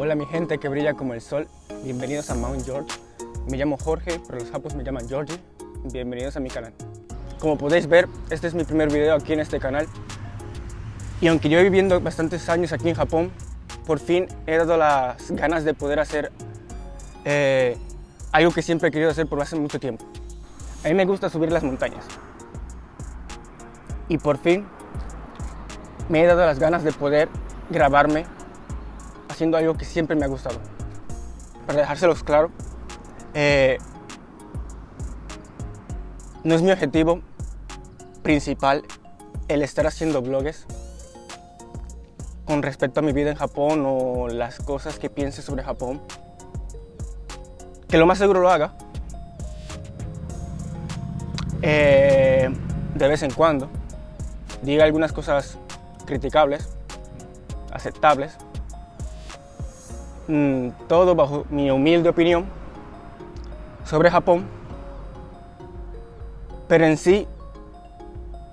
Hola mi gente que brilla como el sol, bienvenidos a Mount George. Me llamo Jorge, pero los japos me llaman Georgie. Bienvenidos a mi canal. Como podéis ver, este es mi primer video aquí en este canal. Y aunque yo he viviendo bastantes años aquí en Japón, por fin he dado las ganas de poder hacer algo que siempre he querido hacer por hace mucho tiempo. A mí me gusta subir las montañas. Y por fin me he dado las ganas de poder grabarme haciendo algo que siempre me ha gustado. Para dejárselos claro, no es mi objetivo principal el estar haciendo vlogs con respecto a mi vida en Japón o las cosas que piense sobre Japón, que lo más seguro lo haga de vez en cuando, diga algunas cosas criticables, aceptables, todo bajo mi humilde opinión sobre Japón, pero en sí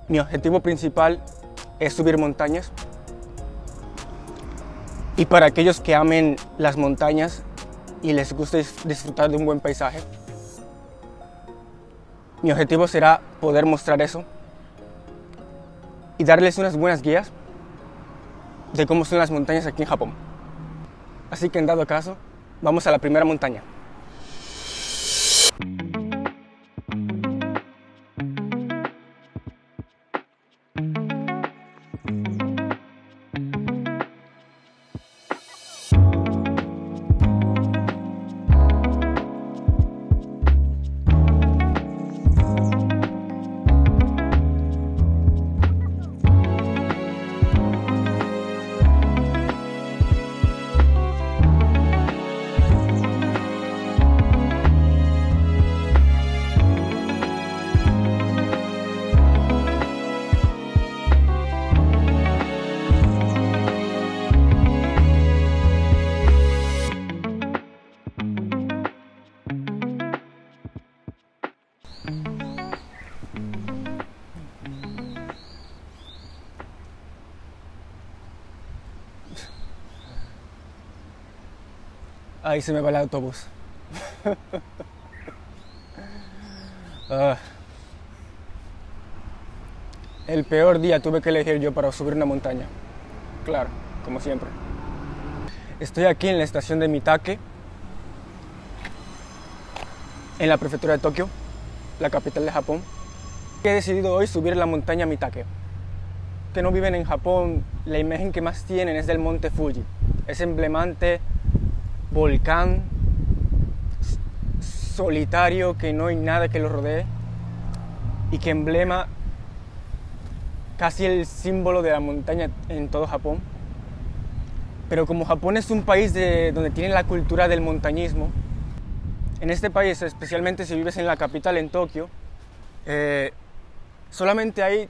mi objetivo principal es subir montañas. Y para aquellos que amen las montañas y les guste disfrutar de un buen paisaje, mi objetivo será poder mostrar eso y darles unas buenas guías de cómo son las montañas aquí en Japón. Así que en dado caso, vamos a la primera montaña. Ahí se me va el autobús. El peor día tuve que elegir yo para subir una montaña. Claro, como siempre. Estoy aquí en la estación de Mitake, en la prefectura de Tokio, la capital de Japón. He decidido hoy subir la montaña Mitake. Que no viven en Japón, la imagen que más tienen es del monte Fuji. Es emblemático volcán solitario, que no hay nada que lo rodee y que emblema casi el símbolo de la montaña en todo Japón. Pero como Japón es un país donde tienen la cultura del montañismo, en este país, especialmente si vives en la capital, en Tokio, solamente hay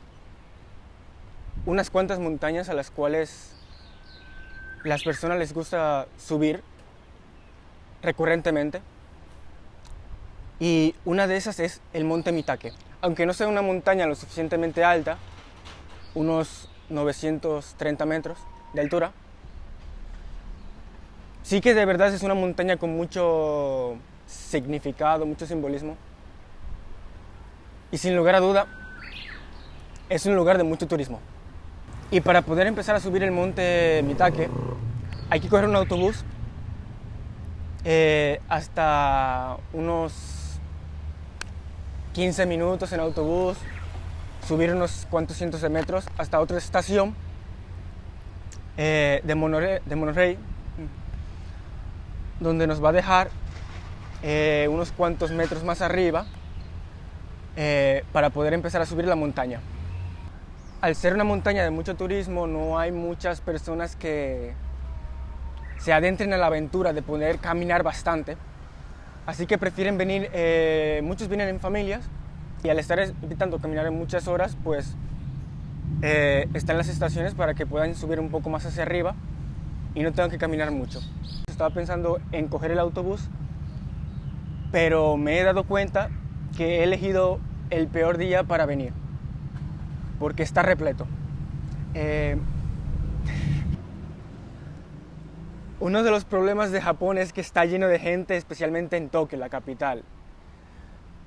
unas cuantas montañas a las cuales las personas les gusta subir recurrentemente, y una de esas es el monte Mitake. Aunque no sea una montaña lo suficientemente alta, unos 930 metros de altura, sí que de verdad es una montaña con mucho significado, mucho simbolismo, y sin lugar a duda es un lugar de mucho turismo. Y para poder empezar a subir el monte Mitake hay que coger un autobús hasta unos 15 minutos en autobús, subir unos cuantos cientos de metros hasta otra estación de monorriel, donde nos va a dejar unos cuantos metros más arriba para poder empezar a subir la montaña. Al ser una montaña de mucho turismo, no hay muchas personas que se adentren a la aventura de poder caminar bastante, así que prefieren venir, muchos vienen en familias, y al estar evitando caminar en muchas horas, pues están las estaciones para que puedan subir un poco más hacia arriba y no tengan que caminar mucho. Estaba pensando en coger el autobús, pero me he dado cuenta que he elegido el peor día para venir, porque está repleto. Uno de los problemas de Japón es que está lleno de gente, especialmente en Tokio, la capital.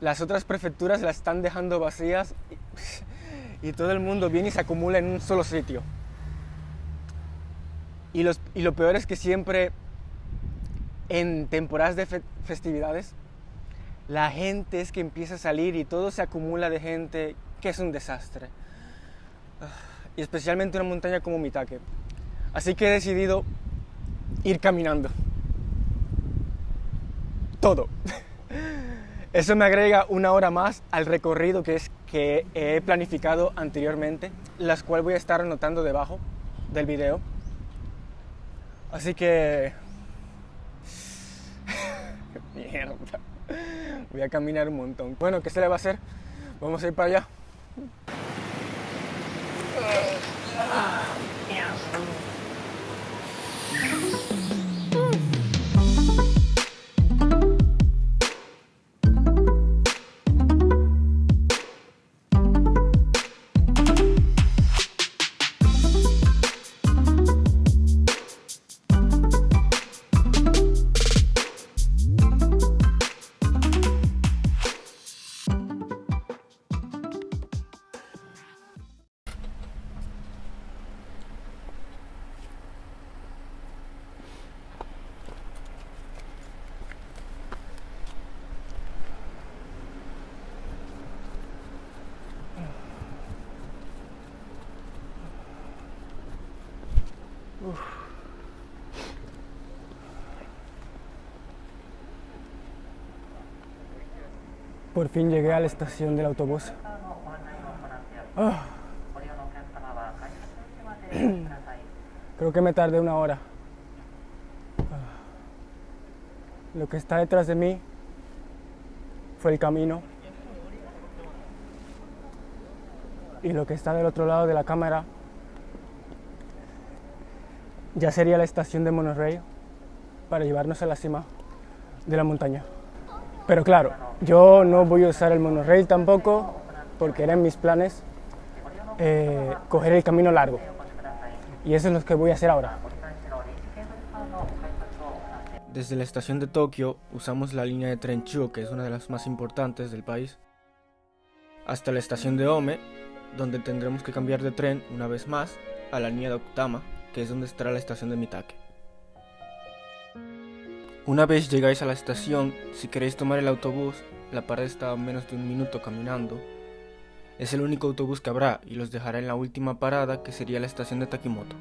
Las otras prefecturas las están dejando vacías y todo el mundo viene y se acumula en un solo sitio. Y lo peor es que siempre en temporadas de festividades, la gente es que empieza a salir y todo se acumula de gente, que es un desastre. Y especialmente una montaña como Mitake. Así que he decidido ir caminando. Todo. Eso me agrega 1 hora más al recorrido que he planificado anteriormente, las cuales voy a estar anotando debajo del video. Así que... Mierda. Voy a caminar un montón. Bueno, ¿qué se le va a hacer? Vamos a ir para allá. Por fin llegué a la estación del autobús. Creo que me tardé 1 hora. Lo que está detrás de mí fue el camino. Y lo que está del otro lado de la cámara ya sería la estación de monorraíl para llevarnos a la cima de la montaña. Pero claro, yo no voy a usar el monorraíl tampoco, porque eran mis planes coger el camino largo. Y eso es lo que voy a hacer ahora. Desde la estación de Tokio usamos la línea de tren Chuo, que es una de las más importantes del país, hasta la estación de Ome, donde tendremos que cambiar de tren una vez más a la línea de Okutama, que es donde estará la estación de Mitake. Una vez llegáis a la estación, si queréis tomar el autobús, la parada está a menos de 1 minuto caminando. Es el único autobús que habrá y los dejará en la última parada, que sería la estación de Takimoto.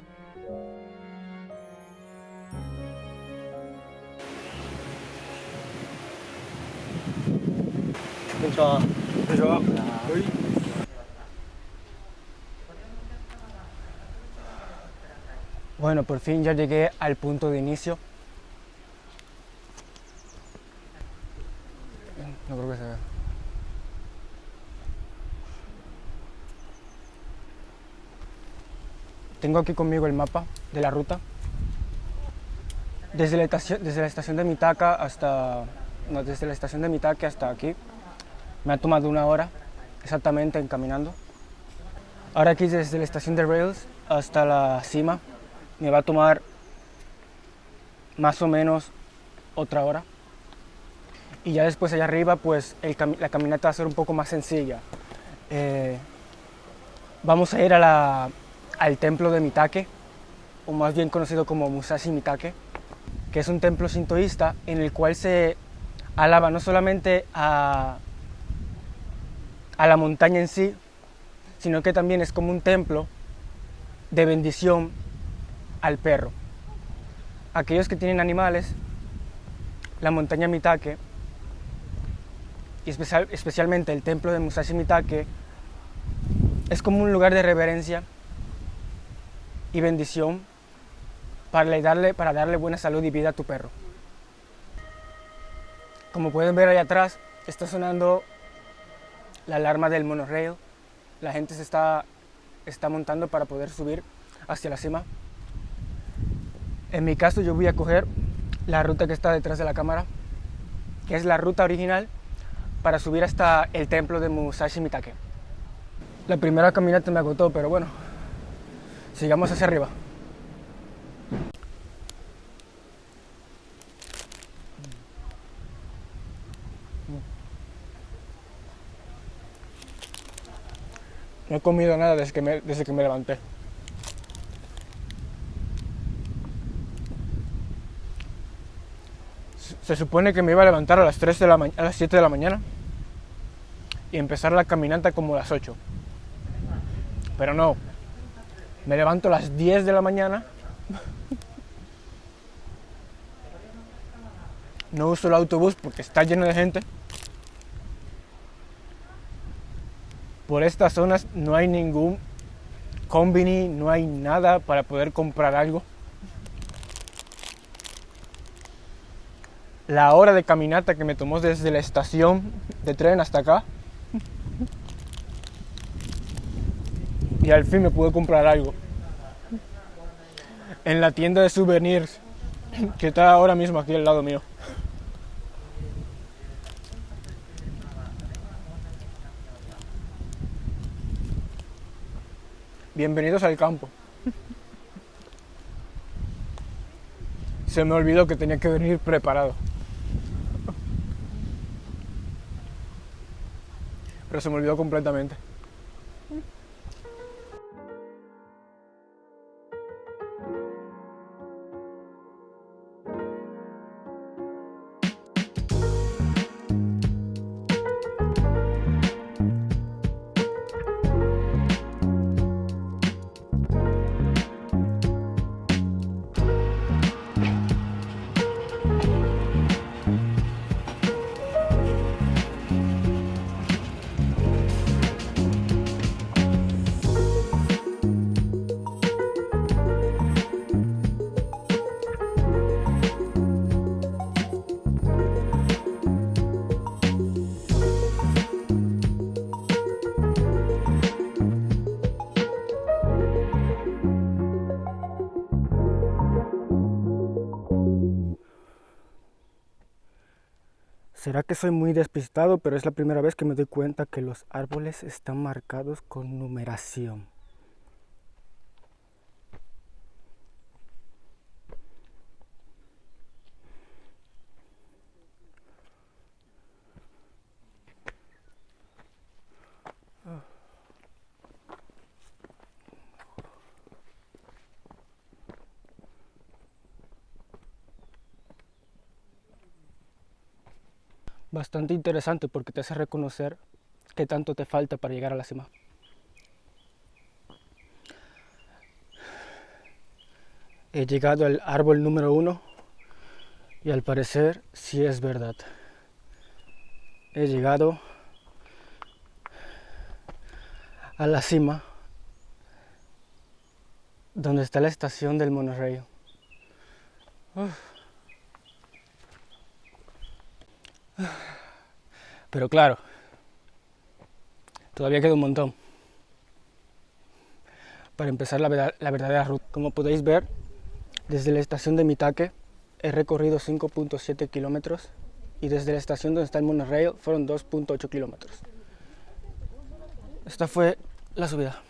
Bueno, por fin ya llegué al punto de inicio. No creo que se vea. Tengo aquí conmigo el mapa de la ruta. Desde la estación de Mitake hasta... No, desde la estación de Mitake hasta aquí me ha tomado 1 hora exactamente en caminando. Ahora aquí desde la estación de Rails hasta la cima me va a tomar más o menos otra hora. Y ya después allá arriba pues la caminata va a ser un poco más sencilla. Vamos a ir al templo de Mitake, o más bien conocido como Musashi Mitake, que es un templo sintoísta en el cual se alaba no solamente a la montaña en sí, sino que también es como un templo de bendición al perro. Aquellos que tienen animales, la montaña Mitake, y especialmente el templo de Musashi Mitake, es como un lugar de reverencia y bendición para darle buena salud y vida a tu perro. Como pueden ver ahí atrás, está sonando la alarma del monorail. La gente se está montando para poder subir hacia la cima. En mi caso yo voy a coger la ruta que está detrás de la cámara, que es la ruta original para subir hasta el templo de Musashi Mitake. La primera caminata me agotó, pero bueno, sigamos hacia arriba. No he comido nada desde que me levanté. Se supone que me iba a levantar a las 7 de la mañana y empezar la caminata como a las 8. Pero no, me levanto a las 10 de la mañana, no uso el autobús porque está lleno de gente. Por estas zonas no hay ningún combini, no hay nada para poder comprar algo. La hora de caminata que me tomó desde la estación de tren hasta acá, y al fin me pude comprar algo en la tienda de souvenirs que está ahora mismo aquí al lado mío. Bienvenidos al campo. Se me olvidó que tenía que venir preparado. Pero se me olvidó completamente. ¿Será que soy muy despistado? Pero es la primera vez que me doy cuenta que los árboles están marcados con numeración. Bastante interesante porque te hace reconocer qué tanto te falta para llegar a la cima. He llegado al árbol número 1 y al parecer sí es verdad. He llegado a la cima donde está la estación del monorriel. Pero claro, todavía queda un montón para empezar la verdadera ruta. Como podéis ver, desde la estación de Mitake he recorrido 5.7 kilómetros y desde la estación donde está el monorriel fueron 2.8 kilómetros. Esta fue la subida.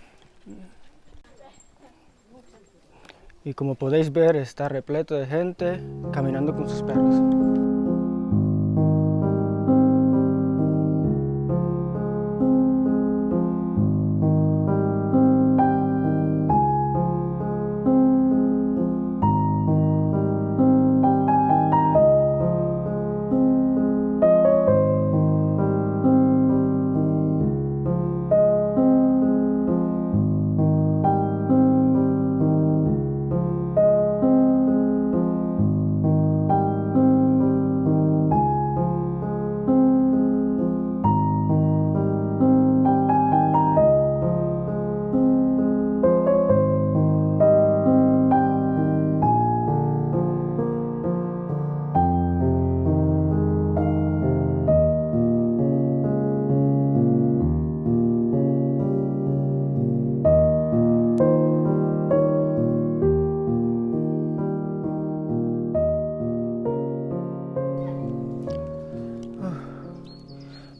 Y como podéis ver, está repleto de gente caminando con sus perros.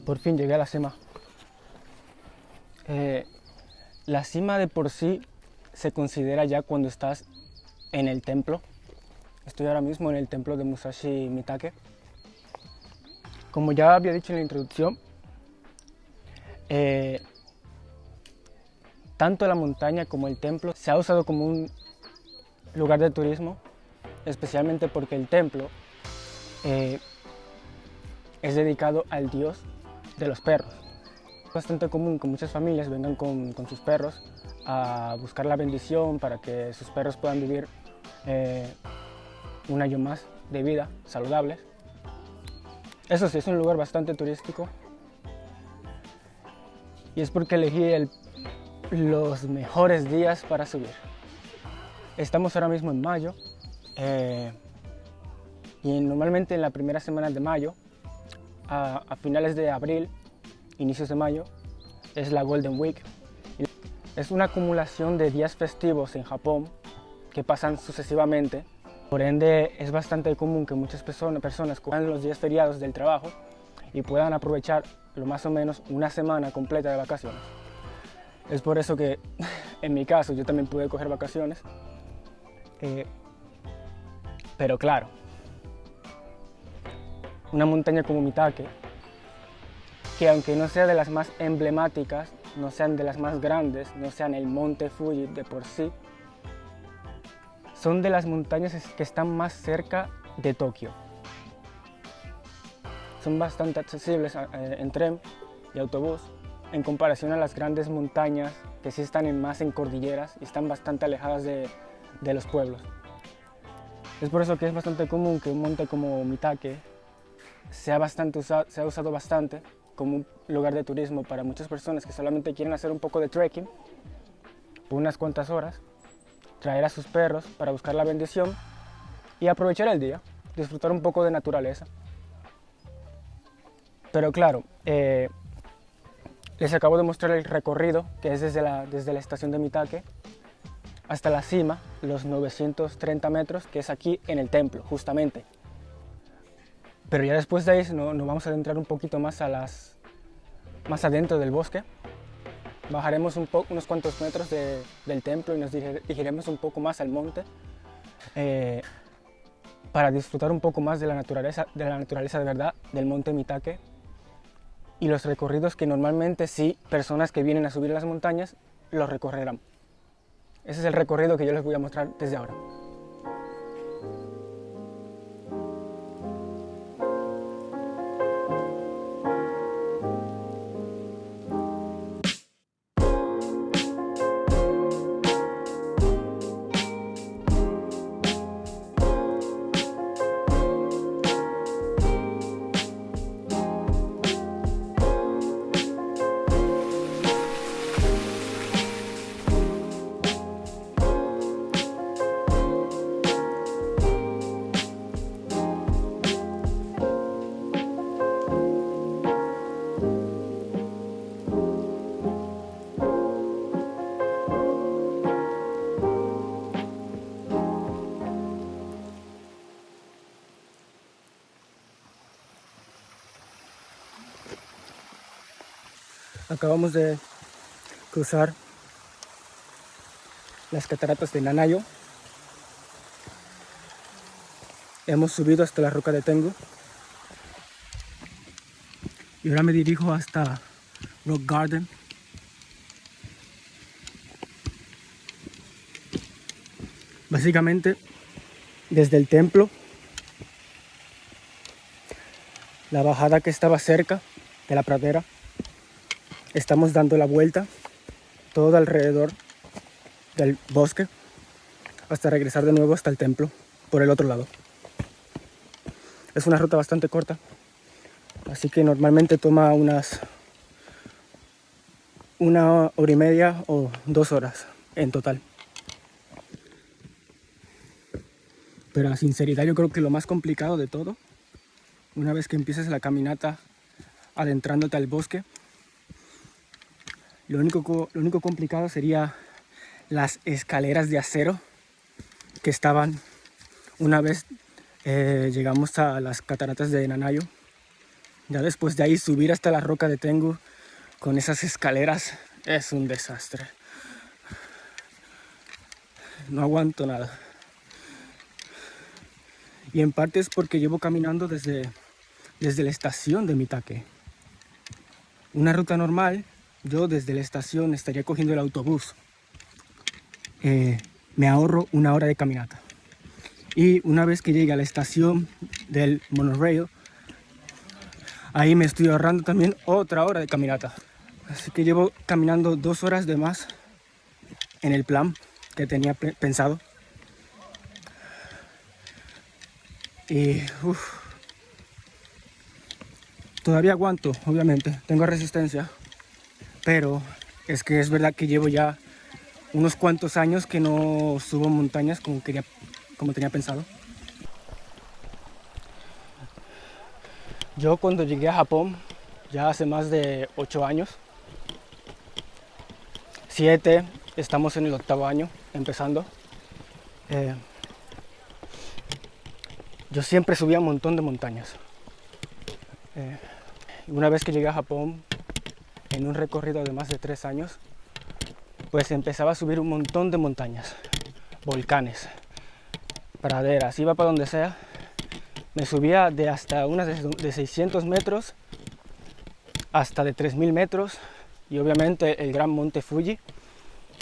Por fin llegué a la cima. La cima de por sí se considera ya cuando estás en el templo. Estoy ahora mismo en el templo de Musashi Mitake. Como ya había dicho en la introducción, tanto la montaña como el templo se ha usado como un lugar de turismo, especialmente porque el templo es dedicado al dios de los perros. Es bastante común que muchas familias vengan con sus perros a buscar la bendición para que sus perros puedan vivir un año más de vida saludable. Eso sí, es un lugar bastante turístico y es porque elegí los mejores días para subir. Estamos ahora mismo en mayo y normalmente en la primera semana de mayo, a finales de abril, inicios de mayo, es la Golden Week. Es una acumulación de días festivos en Japón que pasan sucesivamente. Por ende, es bastante común que muchas personas cojan los días feriados del trabajo y puedan aprovechar lo más o menos una semana completa de vacaciones. Es por eso que, en mi caso, yo también pude coger vacaciones. Pero claro, una montaña como Mitake, que aunque no sea de las más emblemáticas, no sean de las más grandes, no sean el monte Fuji de por sí, son de las montañas que están más cerca de Tokio. Son bastante accesibles en tren y autobús en comparación a las grandes montañas que sí están más en cordilleras y están bastante alejadas de los pueblos. Es por eso que es bastante común que un monte como Mitake se ha usado bastante como un lugar de turismo para muchas personas que solamente quieren hacer un poco de trekking por unas cuantas horas, traer a sus perros para buscar la bendición y aprovechar el día, disfrutar un poco de naturaleza. Pero claro, les acabo de mostrar el recorrido que es desde la estación de Mitake hasta la cima, los 930 metros, que es aquí en el templo, justamente. Pero ya después de ahí nos vamos a adentrar un poquito más más adentro del bosque. Bajaremos unos cuantos metros del templo y nos dirigiremos un poco más al monte para disfrutar un poco más de la naturaleza de verdad del monte Mitake y los recorridos que normalmente sí personas que vienen a subir las montañas los recorrerán. Ese es el recorrido que yo les voy a mostrar desde ahora. Acabamos de cruzar las cataratas de Nanayo. Hemos subido hasta la roca de Tengu. Y ahora me dirijo hasta Rock Garden. Básicamente, desde el templo, la bajada que estaba cerca de la pradera, estamos dando la vuelta todo alrededor del bosque hasta regresar de nuevo hasta el templo por el otro lado. Es una ruta bastante corta, así que normalmente toma una hora y media o 2 horas en total. Pero a sinceridad yo creo que lo más complicado de todo, una vez que empieces la caminata adentrándote al bosque, lo único complicado sería las escaleras de acero que estaban una vez llegamos a las cataratas de Nanayo. Ya después de ahí subir hasta la roca de Tengu con esas escaleras es un desastre. No aguanto nada. Y en parte es porque llevo caminando desde la estación de Mitake. Una ruta normal yo desde la estación estaría cogiendo el autobús. Me ahorro 1 hora de caminata. Y una vez que llegue a la estación del monorail, ahí me estoy ahorrando también otra hora de caminata. Así que llevo caminando 2 horas de más en el plan que tenía pensado. Y todavía aguanto, obviamente, tengo resistencia, pero es que es verdad que llevo ya unos cuantos años que no subo montañas como tenía pensado. Yo cuando llegué a Japón, ya hace más de 8 años, 7, estamos en el 8º año, empezando. Yo siempre subía un montón de montañas. Una vez que llegué a Japón, en un recorrido de más de 3 años, pues empezaba a subir un montón de montañas, volcanes, praderas, iba para donde sea. Me subía de hasta unas de 600 metros hasta de 3000 metros y obviamente el gran monte Fuji,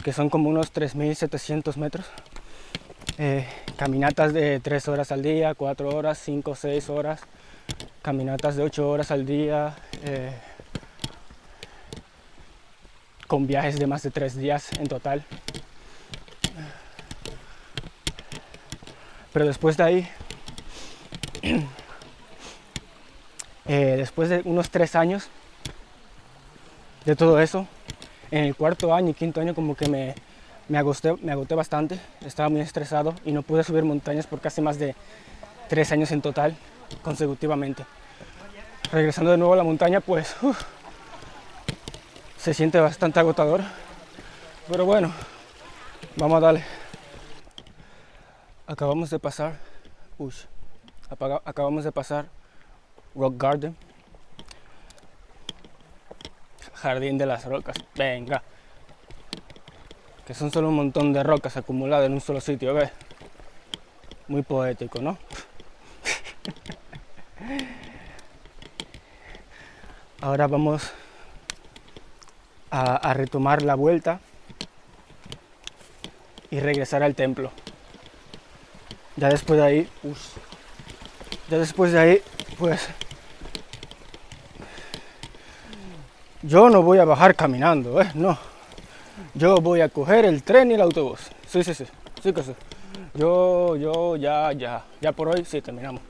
que son como unos 3700 metros. Caminatas de 3 horas al día, 4 horas, 5, 6 horas, caminatas de 8 horas al día, con viajes de más de 3 días en total. Pero después de ahí, después de unos 3 años de todo eso, en el 4º año y 5º año como que me agoté bastante, estaba muy estresado y no pude subir montañas por casi más de 3 años en total, consecutivamente. Regresando de nuevo a la montaña, pues se siente bastante agotador, pero bueno, vamos a darle. Acabamos de pasar Rock Garden, Jardín de las Rocas, venga, que son solo un montón de rocas acumuladas en un solo sitio, ¿ves? Muy poético, ¿no? Ahora vamos a retomar la vuelta y regresar al templo. Ya después de ahí, pues yo no voy a bajar caminando, no. Yo voy a coger el tren y el autobús. Sí que sí. Yo, ya por hoy sí terminamos.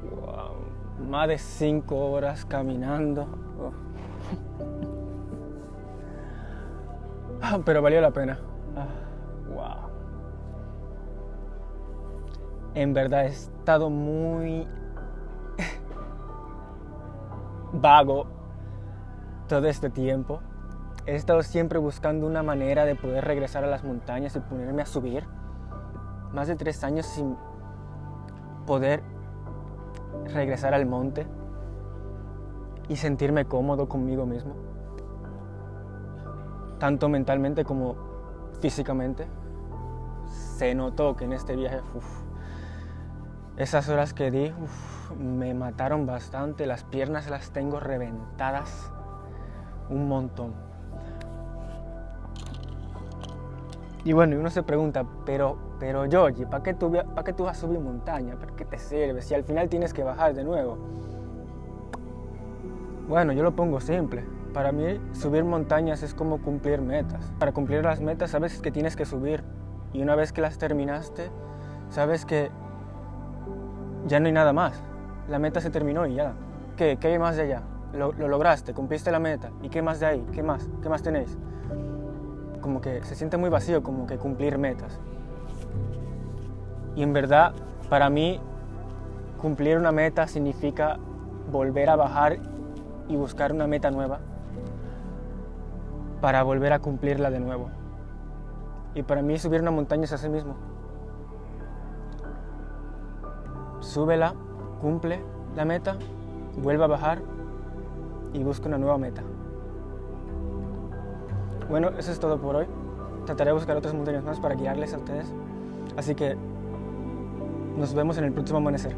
Wow. Más de 5 horas caminando. Pero valió la pena. Wow. En verdad he estado muy vago todo este tiempo. He estado siempre buscando una manera de poder regresar a las montañas y ponerme a subir. Más de 3 años sin poder regresar al monte y sentirme cómodo conmigo mismo, tanto mentalmente como físicamente. Se notó que en este viaje, esas horas que di, me mataron bastante. Las piernas las tengo reventadas un montón. Y bueno, y uno se pregunta, pero Georgie, ¿para qué tú vas a subir montaña? ¿Para qué te sirve si al final tienes que bajar de nuevo? Bueno, yo lo pongo simple. Para mí, subir montañas es como cumplir metas. Para cumplir las metas, sabes que tienes que subir. Y una vez que las terminaste, sabes que ya no hay nada más. La meta se terminó y ya. ¿Qué hay más de allá? lo lograste, cumpliste la meta. ¿Y qué más de ahí? ¿Qué más? ¿Qué más tenéis? Como que se siente muy vacío, como que cumplir metas. Y en verdad, para mí, cumplir una meta significa volver a bajar y buscar una meta nueva para volver a cumplirla de nuevo. Y para mí subir una montaña es así mismo. Súbela, cumple la meta, vuelve a bajar y busca una nueva meta. Bueno, eso es todo por hoy. Trataré de buscar otras montañas más para guiarles a ustedes. Así que nos vemos en el próximo amanecer.